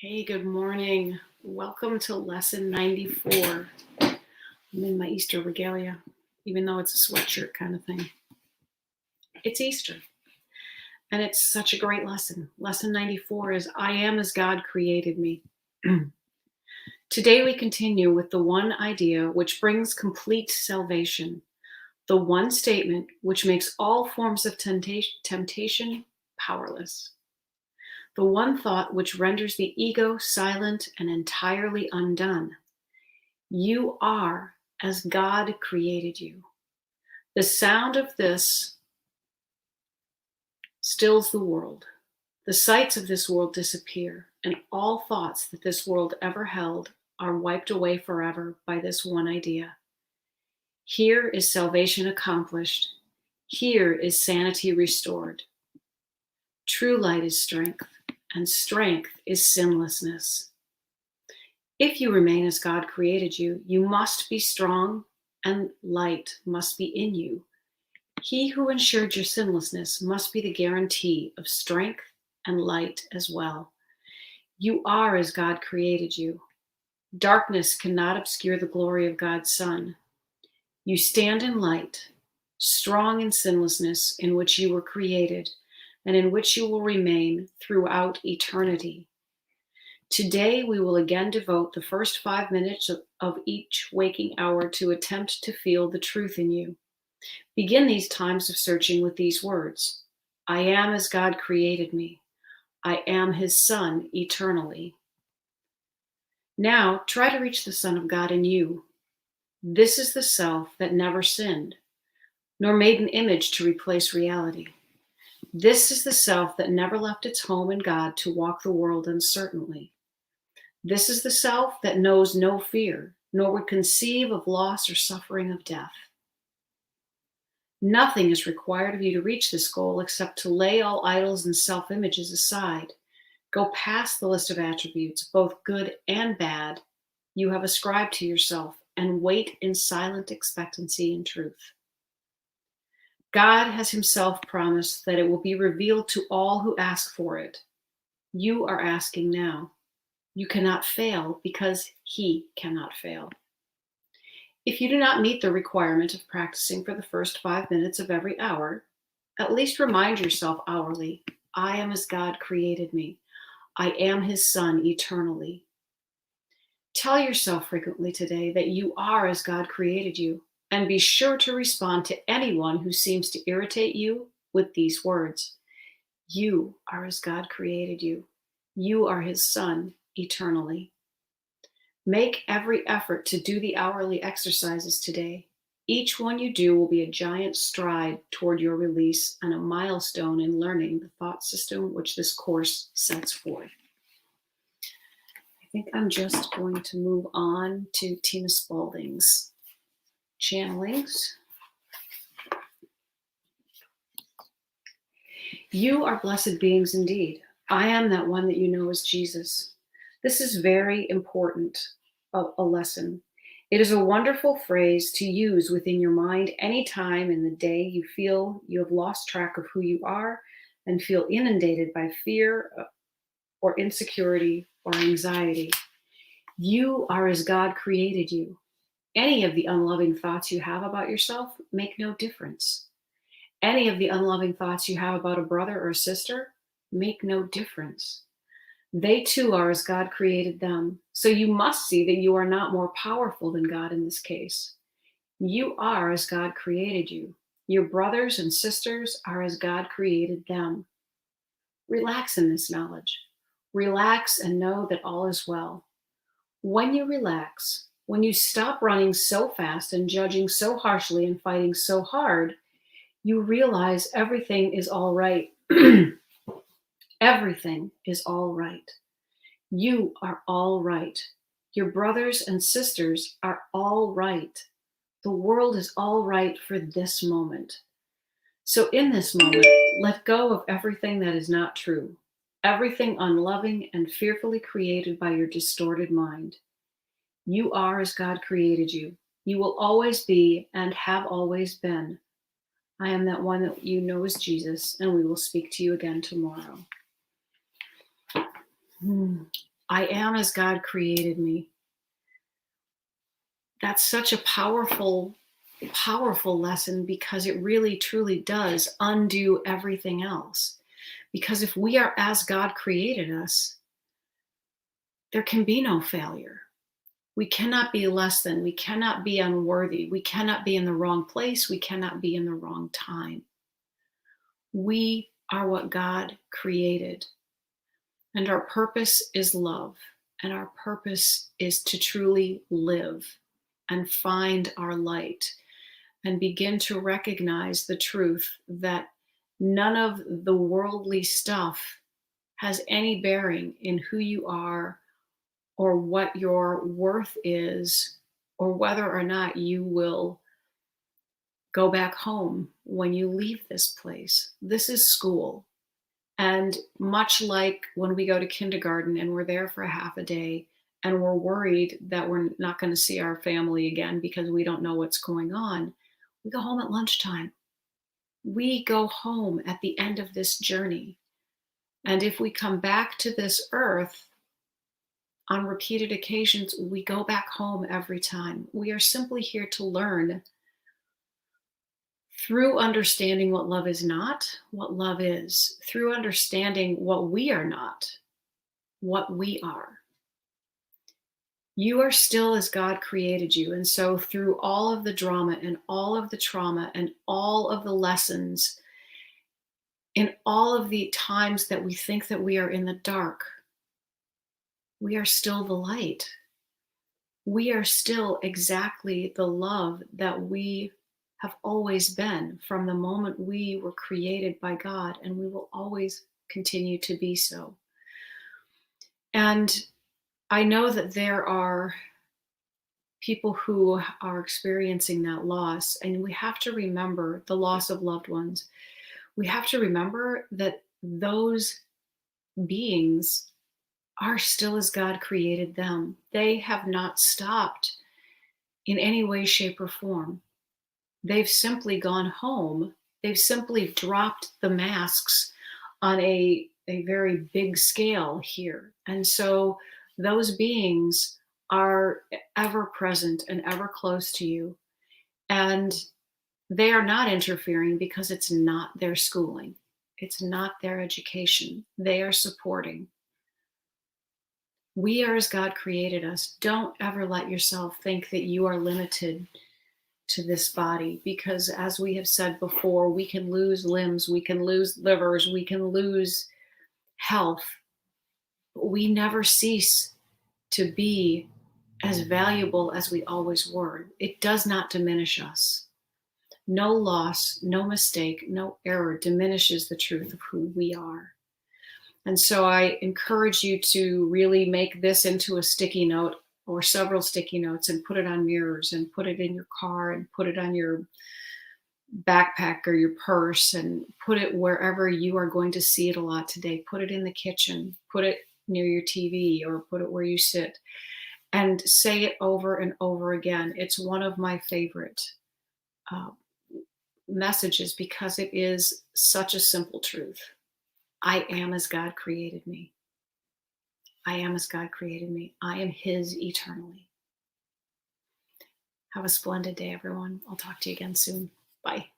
Hey, good morning. Welcome to lesson 94. I'm in my Easter regalia, even though it's a sweatshirt kind of thing. It's Easter, and it's such a great lesson. Lesson 94 is I am as God created me. Today we continue with the one idea which brings complete salvation, the one statement which makes all forms of temptation powerless. The one thought which renders the ego silent and entirely undone. You are as God created you. The sound of this stills the world. The sights of this world disappear, and all thoughts that this world ever held are wiped away forever by this one idea. Here is salvation accomplished. Here is sanity restored. True light is strength, and strength is sinlessness. If you remain as God created you, you must be strong, and light must be in you. He who ensured your sinlessness must be the guarantee of strength and light as well. You are as God created you. Darkness cannot obscure the glory of God's Son. You stand in light, strong in sinlessness in which you were created, and in which you will remain throughout eternity. Today, we will again devote the first 5 minutes of each waking hour to attempt to feel the truth in you. Begin these times of searching with these words. I am as God created me. I am his Son eternally. Now, try to reach the Son of God in you. This is the self that never sinned, nor made an image to replace reality. This is the self that never left its home in God to walk the world uncertainly. This is the self that knows no fear, nor would conceive of loss or suffering of death. Nothing is required of you to reach this goal except to lay all idols and self-images aside. Go past the list of attributes, both good and bad, you have ascribed to yourself, and wait in silent expectancy and truth. God has himself promised that it will be revealed to all who ask for it. You are asking now. You cannot fail because he cannot fail. If you do not meet the requirement of practicing for the first 5 minutes of every hour, at least remind yourself hourly, I am as God created me. I am his Son eternally. Tell yourself frequently today that you are as God created you. And be sure to respond to anyone who seems to irritate you with these words. You are as God created you. You are his Son eternally. Make every effort to do the hourly exercises today. Each one you do will be a giant stride toward your release and a milestone in learning the thought system which this course sets forth. I think I'm just going to move on to Tina Spalding's channelings. You are blessed beings indeed. I am that one that you know as Jesus. This is very important, a lesson. It is a wonderful phrase to use within your mind any time in the day you feel you have lost track of who you are and feel inundated by fear or insecurity or anxiety. You are as God created you. Any of the unloving thoughts you have about yourself make no difference. Any of the unloving thoughts you have about a brother or a sister make no difference. They too are as God created them. So you must see that you are not more powerful than God in this case. You are as God created you. Your brothers and sisters are as God created them. Relax in this knowledge. Relax and know that all is well. When you relax, when you stop running so fast and judging so harshly and fighting so hard, you realize everything is all right. Everything is all right. You are all right. Your brothers and sisters are all right. The world is all right for this moment. So in this moment, let go of everything that is not true, everything unloving and fearfully created by your distorted mind. You are as God created you. You will always be and have always been. I am that one that you know as Jesus, and we will speak to you again tomorrow. I am as God created me. That's such a powerful, powerful lesson because it really truly does undo everything else. Because if we are as God created us, there can be no failure. We cannot be less than, we cannot be unworthy, we cannot be in the wrong place, we cannot be in the wrong time. We are what God created. And our purpose is love. And our purpose is to truly live and find our light and begin to recognize the truth that none of the worldly stuff has any bearing in who you are or what your worth is or whether or not you will go back home when you leave this place. This is school. And much like when we go to kindergarten and we're there for a half a day and we're worried that we're not going to see our family again because we don't know what's going on, we go home at lunchtime. We go home at the end of this journey. And if we come back to this earth on repeated occasions, we go back home every time. We are simply here to learn through understanding what love is not, what love is, through understanding what we are not, what we are. You are still as God created you. And so through all of the drama and all of the trauma and all of the lessons, in all of the times that we think that we are in the dark, we are still the light. We are still exactly the love that we have always been from the moment we were created by God, and we will always continue to be so. And I know that there are people who are experiencing that loss, and we have to remember the loss of loved ones. We have to remember that those beings are still as God created them. They have not stopped in any way, shape, or form. They've simply gone home. They've simply dropped the masks on a very big scale here. And so those beings are ever present and ever close to you. And they are not interfering because it's not their schooling. It's not their education. They are supporting. We are as God created us. Don't ever let yourself think that you are limited to this body, because as we have said before, we can lose limbs, we can lose livers, we can lose health. But we never cease to be as valuable as we always were. It does not diminish us. No loss, no mistake, no error diminishes the truth of who we are. And so I encourage you to really make this into a sticky note or several sticky notes and put it on mirrors and put it in your car and put it on your backpack or your purse and put it wherever you are going to see it a lot today. Put it in the kitchen, put it near your TV, or put it where you sit, and say it over and over again. It's one of my favorite messages because it is such a simple truth. I am as God created me. I am as God created me. I am His eternally. Have a splendid day, everyone. I'll talk to you again soon. Bye.